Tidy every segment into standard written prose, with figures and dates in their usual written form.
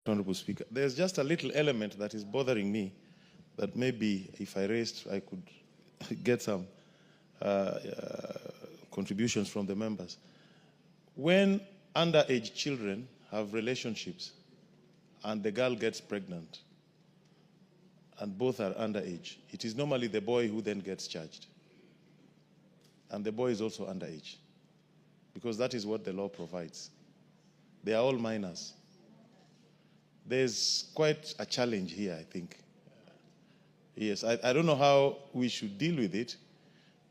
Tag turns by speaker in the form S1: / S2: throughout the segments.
S1: Honorable Speaker. There's just a little element that is bothering me that maybe if I raised, I could get some contributions from the members. When underage children have relationships and the girl gets pregnant and both are underage, it is normally the boy who then gets charged. And the boy is also underage, because that is what the law provides. They are all minors. There's quite a challenge here, I think. Yes, I don't know how we should deal with it,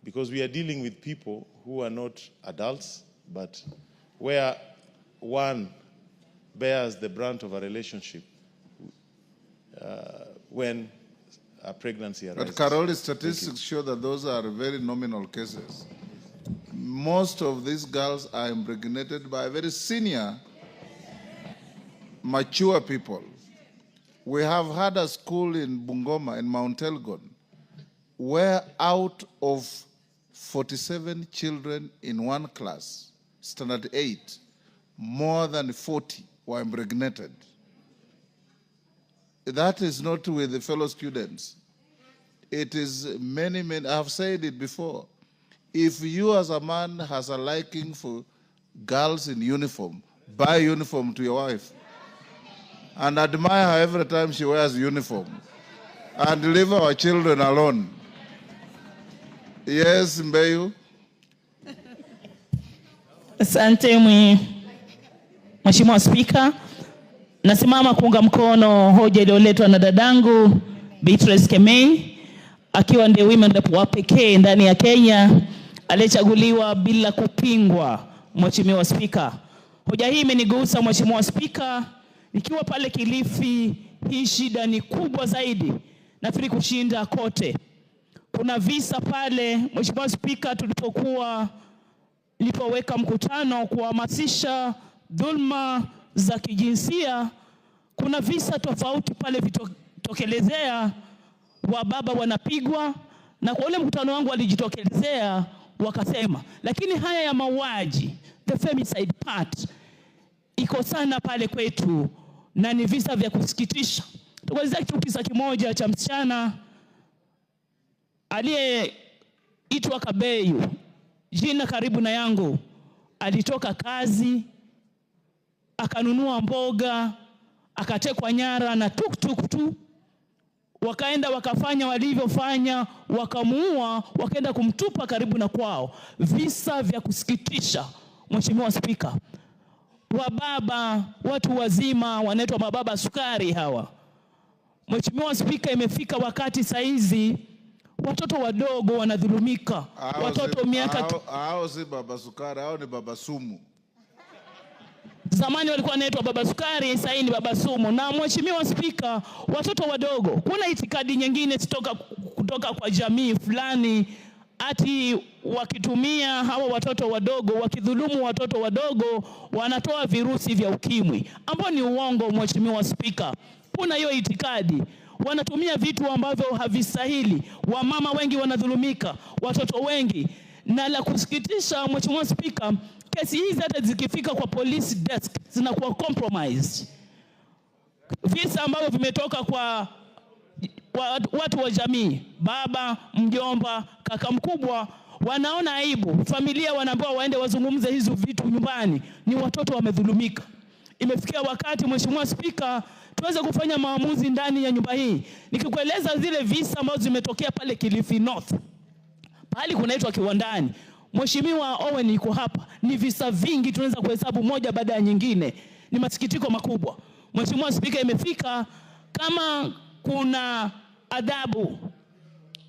S1: because we are dealing with people who are not adults, but where one bears the brunt of a relationship when a pregnancy arises.
S2: But Karoli, statistics show that those are very nominal cases. Most of these girls are impregnated by very senior, mature people. We have had a school in Bungoma, in Mount Elgon, where out of 47 children in one class, standard 8, more than 40 were impregnated. That is not with the fellow students. It is many, I've said it before. If you as a man has a liking for girls in uniform, buy uniform to your wife and admire her every time she wears uniform, and leave our children alone. Yes, Mbeyu.
S3: Asante Mheshimiwa Spika. Nasimama kuunga mkono hoja iliyoletwa na dadangu Beatrice Kemei, akiwa ndiye women rep wa pekee ndani ya Kenya aliyechaguliwa bila kupingwa. Mheshimiwa Spika, hoja hii imenigusa Mheshimiwa Spika. Nikiwa pale Kilifi, hii shida ni kubwa zaidi, nafikiri kushinda kote. Kuna visa pale Mheshimiwa Spika, nilipoweka mkutano kuhamasisha dhulma za kijinsia, kuna visa tofauti pale vitokelezea, wa baba wanapigwa, na kwa ule mkutano wangu walijitokelezea wakasema, lakini haya ya mauaji, the femicide part, iko sana pale kwetu na ni visa vya kusikitisha. Tukwazia kitu kisa kimoja cha msichana aliyeitwa Kabeyu, jina karibu na yangu, alitoka kazi, akanunua mboga, akatekwa nyara na tuktuk tu. Wakaenda wakafanya walivyofanya, wakamuua, wakaenda kumtupa karibu na kwao. Visa vya kusikitisha, Mheshimiwa Spika. Wababa, watu wazima, wanaitwa mababa sukari hawa. Mheshimiwa Spika, imefika wakati saizi watoto wadogo wanadhulumika. Watoto miaka
S2: hao si baba sukari, hao ni baba sumu.
S3: Zamani walikuwa wanaitwa baba sukari, sasa ni baba sumu. Na Mheshimiwa Spika, watoto wadogo, kuna itikadi nyingine kutoka kwa jamii fulani ati wakitumia hawa watoto wadogo, wakidhulumu watoto wadogo, wanatoa virusi vya ukimwi, ambao ni uongo. Mheshimiwa Spika, kuna hiyo itikadi, wanatumia vitu ambavyo havistahili. Wamama wengi wanadhulumika, watoto wengi, na la kusikitisha Mheshimiwa Spika, kesi hizi hata zikifika kwa police desk zinakuwa compromised. Visa ambavyo vimetoka kwa watu wa jamii, baba, mjomba, kaka mkubwa, wanaona aibu. Familia wanaambiwa waende wazungumze hizo vitu nyumbani, ni watoto wamedhulumika. Imefikia wakati Mheshimiwa Spika, tuweze kufanya maamuzi ndani ya nyumba hii. Nikikueleza zile visa ambazo zimetokea pale Kilifi North, pale kunaitwa Kiwandani. Mheshimiwa Owen yuko hapa, ni visa vingi, tunaweza kuhesabu moja baada ya nyingine. Ni masikitiko makubwa. Mheshimiwa Spika, imefika kama kuna adhabu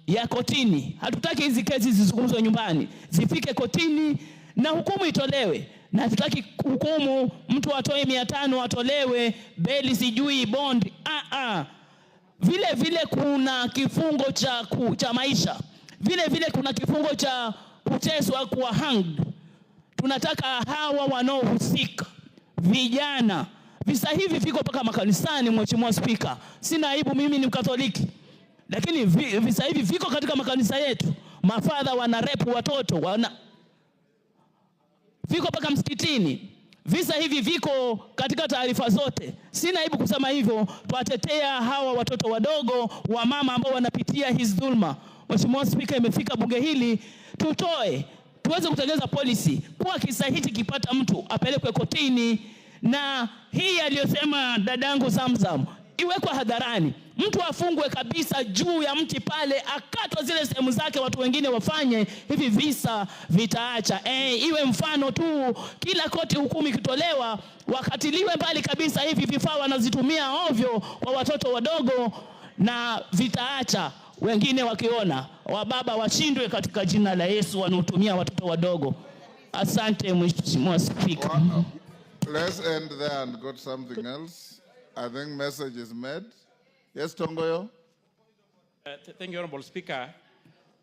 S3: ya kotini. Hatutaki hizi kesi zizungumzwe nyumbani, zifike kotini na hukumu itolewe. Na hatutaki hukumu mtu atoe 500 atolewe beli sijui bond. Vile kuna kifungo cha maisha. Vile kuna kifungo cha kuteswa, kuwa hanged. Tunataka hawa wanaohusika, vijana. Visa hivi viko mpaka makanisani. Mheshimiwa Spika, sina aibu, mimi ni Mkatoliki, lakini visa hivi viko katika makanisa yetu. Mafadha wana rape watoto, viko mpaka msikitini. Visa hivi viko katika taarifa zote. Sina aibu kusema hivyo. Tuwatetea hawa watoto wadogo wa mama ambao wanapitia hizi dhulma. Mheshimiwa Spika, imefika bunge hili tuweze kutengeneza policy kwa kisa hiki kipata mtu apelekwe kotini, na hii aliyosema dadangu Zamzam iwekwe hadharani. Mtu afungwe kabisa juu ya mti pale, akatwa zile sehemu zake, watu wengine wafanye hivi, visa vitaacha. Iwe mfano tu, kila koti hukumu ikitolewa wakatiliwe mbali kabisa hivi vifaa wanazitumia ovyo kwa watoto wadogo, na vitaacha. Wengine wakiona wababa washindwe katika jina la Yesu wanaotumia watoto wadogo. Asante Mheshimiwa Spika.
S2: Let's end there and go to something else. I think message is made. Yes, Tongoyo.
S4: Thank you, Honorable Speaker.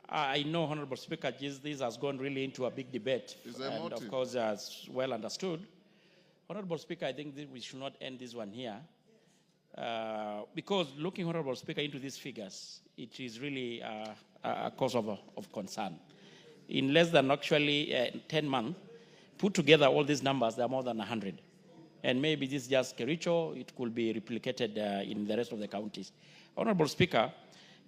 S4: I know, Honorable Speaker, this has gone really into a big debate. And of course, as well understood. Honorable Speaker, I think we should not end this one here. Because looking, Honorable Speaker, into these figures, it is really a cause of concern. In less than actually 10 months, put together all these numbers, there are more than 100. And maybe this is just Kericho, it could be replicated in the rest of the counties. Honorable Speaker,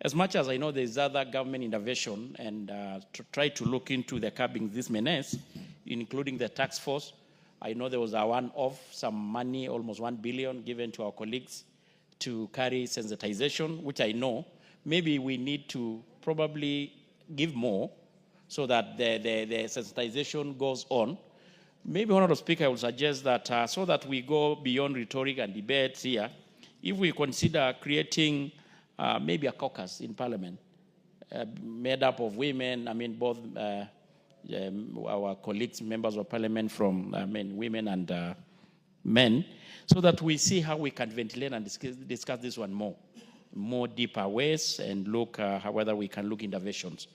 S4: as much as I know there is other government intervention and to try to look into the curbing this menace, including the task force, I know there was a one-off, some money, almost 1 billion given to our colleagues to carry sensitization, which I know maybe we need to probably give more so that the sensitization goes on. Maybe, Honorable Speaker, I would suggest that so that we go beyond rhetoric and debates here, if we consider creating maybe a caucus in Parliament made up of women, I mean both our colleagues, members of Parliament from women and men, so that we see how we can ventilate and discuss this one more deeper ways and look whether we can look interventions.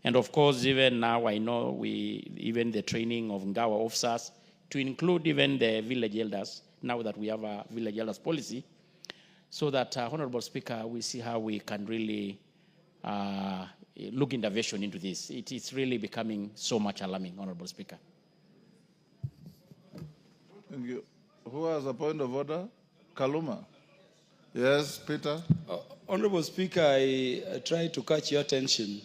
S4: And of course, even now I know even the training of Ngawa officers to include even the village elders, now that we have a village elders policy, so that, Honorable Speaker, we see how we can really look intervention into this. It is really becoming so much alarming, Honorable Speaker.
S2: Thank you. Who has a point of order? Kaluma. Yes, Peter.
S5: Honorable Speaker, I tried to catch your attention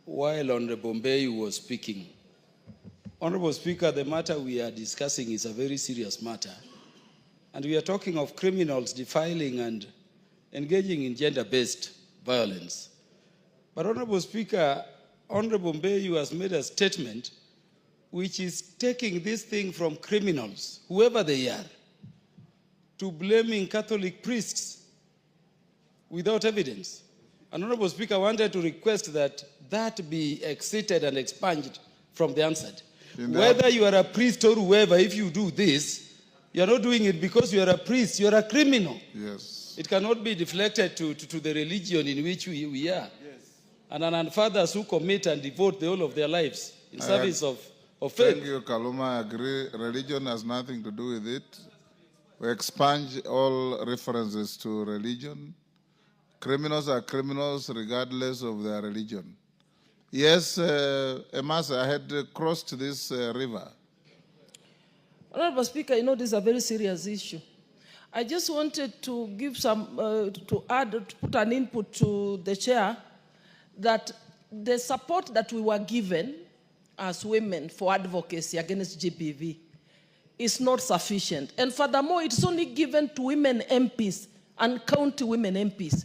S5: while Honorable Mbeyu was speaking. Honorable Speaker, the matter we are discussing is a very serious matter. And we are talking of criminals defiling and engaging in gender-based violence. But Honorable Speaker, Honorable Mbeyu has made a statement which is taking this thing from criminals, whoever they are, to blaming Catholic priests without evidence. And Honorable Speaker, I wanted to request that be excited and expunged from the answer. Whether you are a priest or whoever, if you do this, you are not doing it because you are a priest, you are a criminal.
S2: Yes.
S5: It cannot be deflected to the religion in which we are. Yes. And fathers who commit and devote the whole of their lives in service of faith.
S2: Thank you, Kaluma. I agree. Religion has nothing to do with it. We expunge all references to religion. Criminals are criminals regardless of their religion. Yes, Emasa, I had crossed this river.
S6: Honorable Speaker, you know this is a very serious issue. I just wanted to give to put an input to the chair that the support that we were given as women for advocacy against GBV is not sufficient. And furthermore, it's only given to women MPs and county women MPs.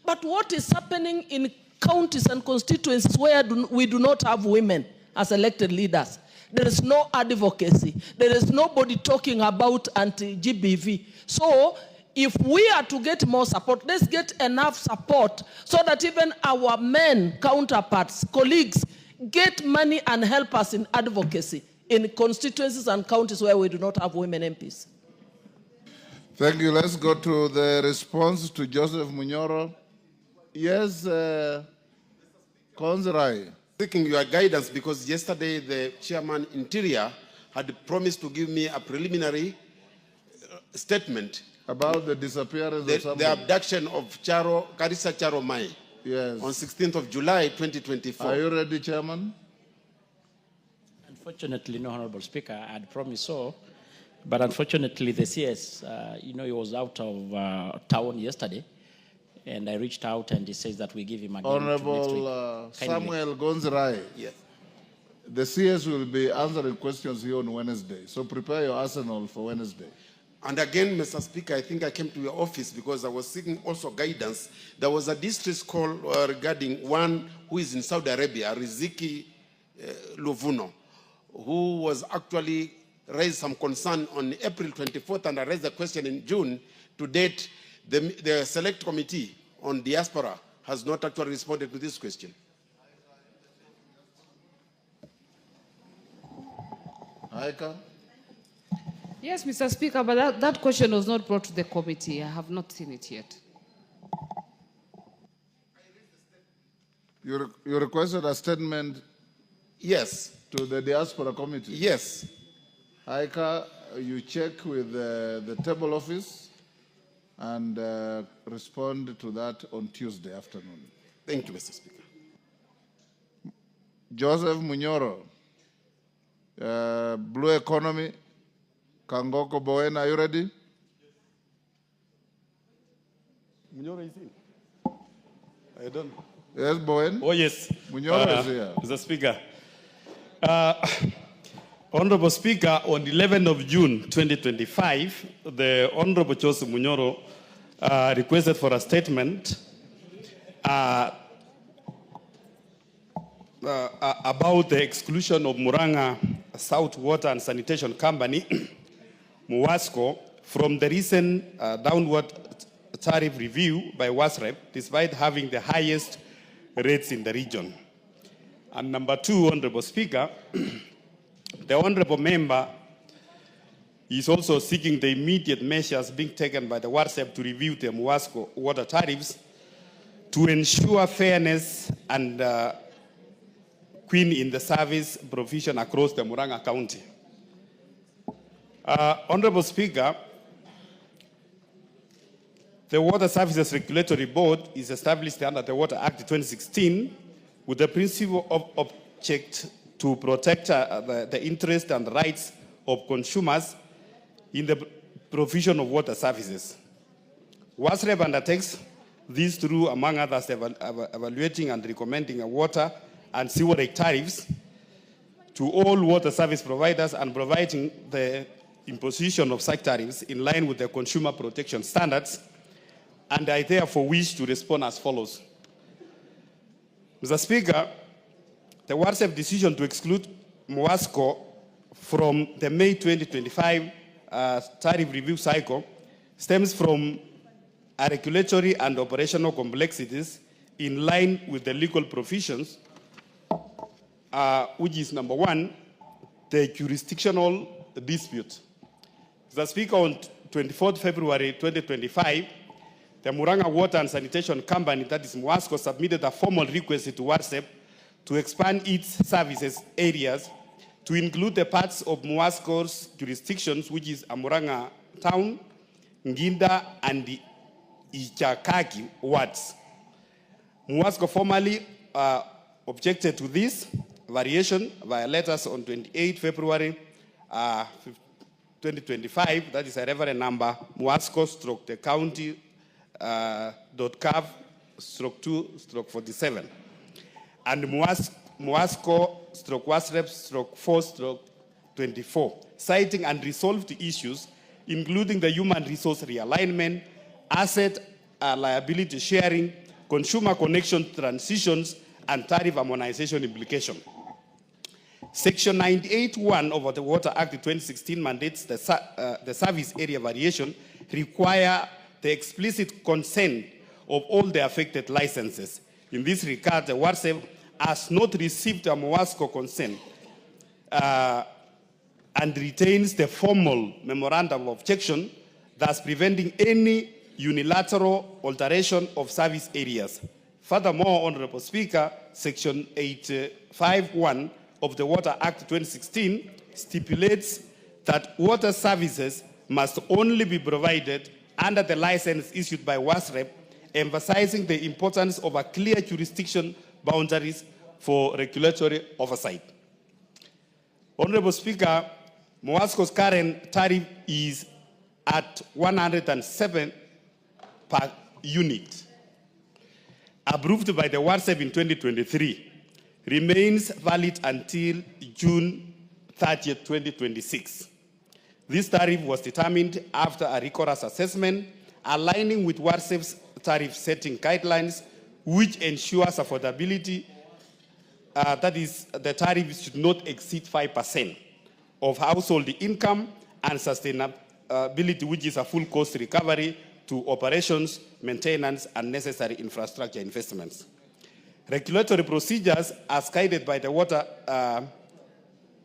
S6: But what is happening in counties and constituencies where we do not have women as elected leaders? There is no advocacy. There is nobody talking about anti-GBV. So if we are to get more support, let's get enough support so that even our men counterparts, colleagues, get money and help us in advocacy in constituencies and counties where we do not have women MPs.
S2: Thank you. Let's go to the response to Joseph Munyoro. Yes, Konzerai.
S7: Seeking your guidance because yesterday the Chairman Interior had promised to give me a preliminary statement
S2: about the disappearance of somebody.
S7: The abduction of Karisa Charo Mai.
S2: Yes.
S7: On 16th of July, 2024.
S2: Are you ready, Chairman?
S4: Unfortunately, no, Honorable Speaker. I had promised so. But unfortunately, the CS, he was out of town yesterday, and I reached out and he says that we give him again
S2: Honorable Samuel Gonzirai.
S7: Yes.
S2: The CS will be answering questions here on Wednesday, so prepare your arsenal for Wednesday.
S7: And again, Mr. Speaker, I think I came to your office because I was seeking also guidance. There was a distress call regarding one who is in Saudi Arabia, Riziki Luvuno, who was actually raised some concern on April 24th, and I raised the question in June. To date, the select committee on diaspora has not actually responded to this question.
S2: Aika?
S8: Yes, Mr. Speaker, but that question was not brought to the committee. I have not seen it yet.
S2: You requested a statement?
S7: Yes.
S2: To the diaspora committee?
S7: Yes.
S2: Aika, you check with the table office and respond to that on Tuesday afternoon.
S7: Thank you, Mr. Speaker.
S2: Joseph Munyoro, Blue Economy, Kangoko Bowen, are you ready?
S9: Munyoro is in. I don't.
S2: Yes, Bowen?
S9: Oh, yes.
S2: Munyoro is here.
S9: Mr. Speaker. Honorable Speaker, on 11th of June 2025, the Honorable Joseph Munyoro requested for a statement about the exclusion of Muranga South Water and Sanitation Company, MUWASCO, from the recent downward tariff review by WASREP, despite having the highest rates in the region. And number two, Honorable Speaker, the Honorable Member is also seeking the immediate measures being taken by the WASREP to review the MUWASCO water tariffs to ensure fairness and queen in the service provision across the Muranga County. Honorable Speaker, the Water Services Regulatory Board is established under the Water Act 2016 with the principal object to protect the interests and rights of consumers in the provision of water services. WASREP undertakes this through, among others, evaluating and recommending water and sewerage tariffs to all water service providers and providing the imposition of such tariffs in line with the consumer protection standards, and I therefore wish to respond as follows. Mr. Speaker, the WASREP decision to exclude MUWASCO from the May 2025 tariff review cycle stems from regulatory and operational complexities in line with the legal provisions, which is number one, the jurisdictional dispute. Mr. Speaker, on 24th February 2025, the Muranga Water and Sanitation Company, that is MUWASCO, submitted a formal request to WASREP to expand its services areas to include the parts of MUWASCO's jurisdictions, which is Muranga Town, Nginda, and the Ichakaki wards. MUWASCO formally objected to this variation via letters on 28 February 2025, that is a reference number, MUWASCO/the county .cav/2/47, and MUWASCO/WASREP/4/24, citing unresolved issues, including the human resource realignment, asset liability sharing, consumer connection transitions, and tariff harmonization implication. Section 98(1) of the Water Act 2016 mandates the service area variation require the explicit consent of all the affected licenses. In this regard, the WASREP has not received a MUWASCO consent and retains the formal memorandum of objection, thus preventing any unilateral alteration of service areas. Furthermore, Honorable Speaker, Section 851 of the Water Act 2016 stipulates that water services must only be provided under the license issued by WASREP, emphasizing the importance of a clear jurisdiction boundaries for regulatory oversight. Honorable Speaker, MOWASCO's current tariff is at 107 per unit, approved by the WARSEP in 2023, remains valid until June 30th, 2026. This tariff was determined after a rigorous assessment, aligning with WARSEP's tariff setting guidelines, which ensures affordability. That is, the tariff should not exceed 5% of household income, and sustainability, which is a full cost recovery to operations, maintenance, and necessary infrastructure investments. Regulatory procedures, as guided by the Water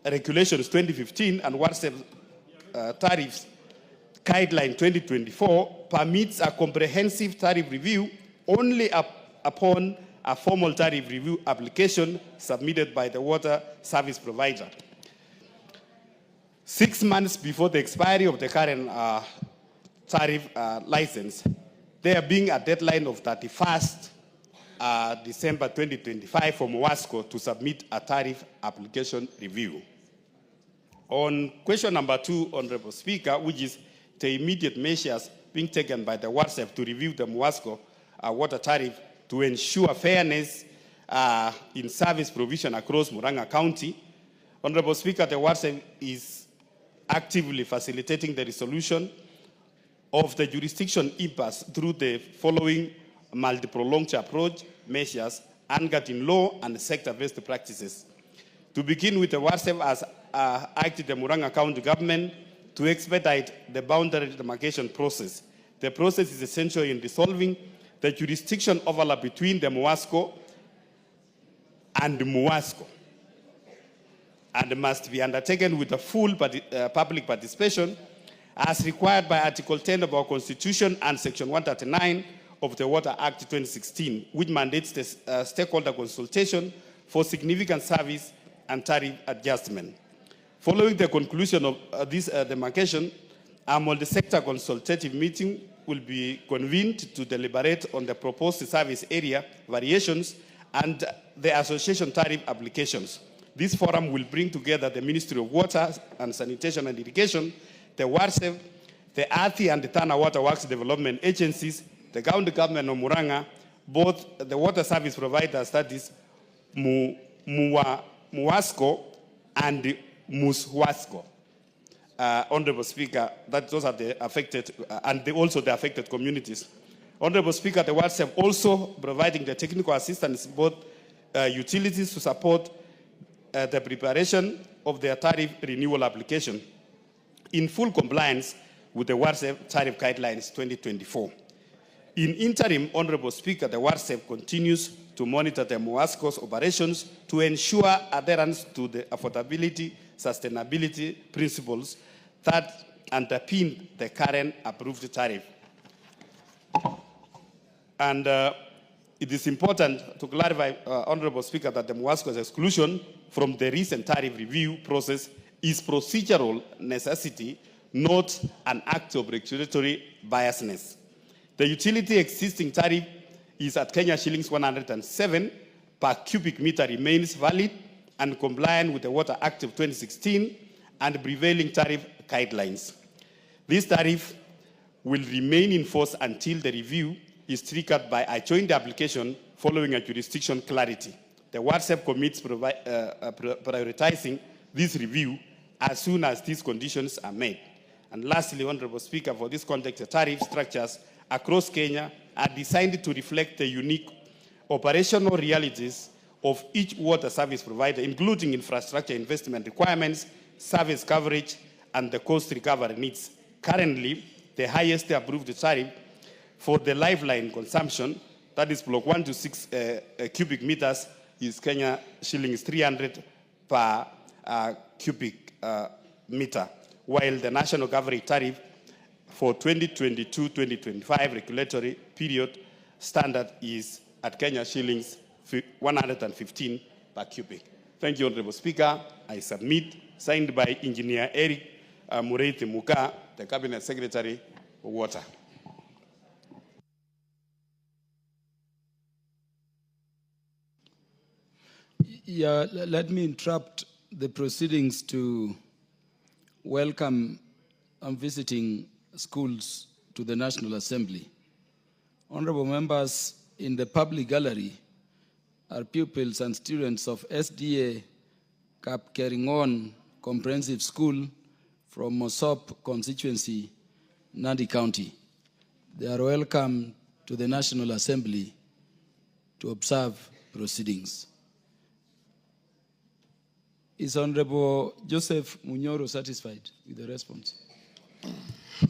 S9: Regulations 2015 and WARSEP Tariffs Guideline 2024, permits a comprehensive tariff review only upon a formal tariff review application submitted by the water service provider 6 months before the expiry of the current tariff license, there being a deadline of 31st December 2025 for MOWASCO to submit a tariff application review. On question number 2, Honorable Speaker, which is the immediate measures being taken by the WARSEP to review the MOWASCO water tariff to ensure fairness in service provision across Murang'a County. Honorable Speaker, the WARSEP is actively facilitating the resolution of the jurisdiction impasse through the following multi-pronged approach measures anchored in law and sector-based practices. To begin with, the WARSEP has acted the Murang'a County government to expedite the boundary demarcation process. The process is essential in resolving the jurisdiction overlap between the MOWASCO and MOWASCO, and must be undertaken with a full public participation as required by Article 10 of our Constitution and Section 139 of the Water Act 2016, which mandates the stakeholder consultation for significant service and tariff adjustment. Following the conclusion of this demarcation, a multi-sector consultative meeting will be convened to deliberate on the proposed service area variations and the association tariff applications. This forum will bring together the Ministry of Water and Sanitation and Irrigation, the WARSEP, the ATHI and the Tana Water Works Development Agencies, the county government of Murang'a, both the water service providers, that is MOWASCO and MUSWASCO. Honorable Speaker, those are the affected, and also the affected communities. Honorable Speaker, the WARSEP also providing the technical assistance both utilities to support the preparation of their tariff renewal application in full compliance with the WARSEP Tariff Guidelines 2024. In interim, Honorable Speaker, the WARSEP continues to monitor the MOWASCO's operations to ensure adherence to the affordability, sustainability principles that underpin the current approved tariff. And it is important to clarify, Honorable Speaker, that the MOWASCO's exclusion from the recent tariff review process is procedural necessity, not an act of regulatory biasness. The utility existing tariff is at Kenya shillings 107 per cubic meter remains valid and compliant with the Water Act of 2016 and prevailing tariff guidelines. This tariff will remain in force until the review is triggered by a joint application following a jurisdiction clarity. The WARSEP commits prioritizing this review as soon as these conditions are met. And lastly, Honorable Speaker, for this context, the tariff structures across Kenya are designed to reflect the unique operational realities of each water service provider, including infrastructure investment requirements, service coverage, and the cost recovery needs. Currently, the highest approved tariff for the lifeline consumption, that is block 1 to 6 cubic meters, is Kenya shillings 300 per cubic meter, while the national coverage tariff for 2022-2025 regulatory period standard is at Kenya shillings 115 per cubic. Thank you, Honorable Speaker. I submit, signed by Engineer Eric Mureithi Muka, the Cabinet Secretary for Water.
S5: Yeah, let me interrupt the proceedings to welcome and visiting schools to the National Assembly. Honorable members, in the public gallery are pupils and students of SDA Cap Keringon Comprehensive School from Mosop constituency, Nandi County. They are welcome to the National Assembly to observe proceedings. Is Honorable Joseph Munyoro satisfied with the response?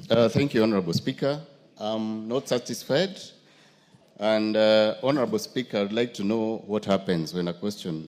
S10: Thank you, Honorable Speaker. I'm not satisfied. And Honorable Speaker, I'd like to know what happens when a question